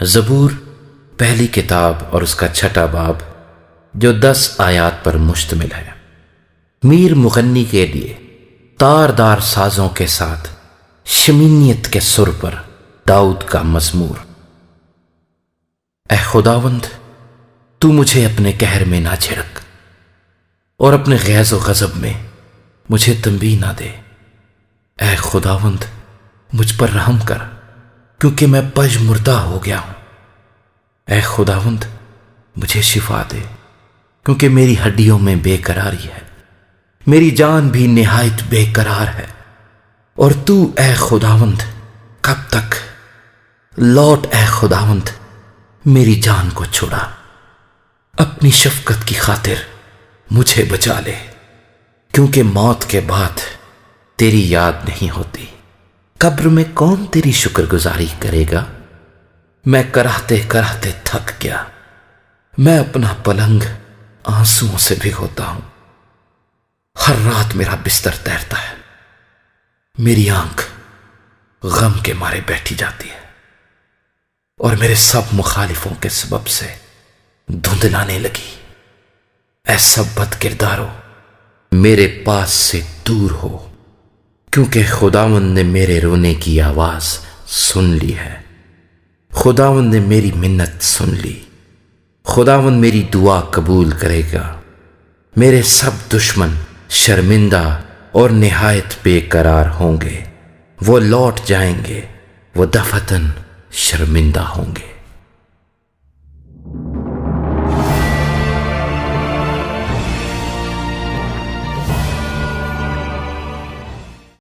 زبور پہلی کتاب اور اس کا 6واں باب جو 10 آیات پر مشتمل ہے۔ میر مغنی کے لیے تاردار سازوں کے ساتھ شمینیت کے سر پر داؤد کا مزمور۔ اے خداوند، تو مجھے اپنے قہر میں نہ جھڑک اور اپنے غیظ و غضب میں مجھے تنبیہ نہ دے۔ اے خداوند، مجھ پر رحم کر کیونکہ میں پژمردہ ہو گیا ہوں۔ اے خداوند، مجھے شفا دے کیونکہ میری ہڈیوں میں بے قراری ہے، میری جان بھی نہایت بے قرار ہے۔ اور تو اے خداوند کب تک؟ لوٹ اے خداوند، میری جان کو چھڑا، اپنی شفقت کی خاطر مجھے بچا لے، کیونکہ موت کے بعد تیری یاد نہیں ہوتی۔ قبر میں کون تیری شکر گزاری کرے گا؟ میں کراہتے کراہتے تھک گیا، میں اپنا پلنگ آنسوؤں سے بھگوتا ہوں۔ ہر رات میرا بستر تیرتا ہے، میری آنکھ غم کے مارے بیٹھی جاتی ہے، اور میرے سب مخالفوں کے سبب سے دھندلانے لگی۔ اے سب بد کردارو، میرے پاس سے دور ہو، کیونکہ خداوند نے میرے رونے کی آواز سن لی ہے۔ خداوند نے میری منت سن لی، خداوند میری دعا قبول کرے گا۔ میرے سب دشمن شرمندہ اور نہایت بے قرار ہوں گے، وہ لوٹ جائیں گے، وہ دفعتاً شرمندہ ہوں گے۔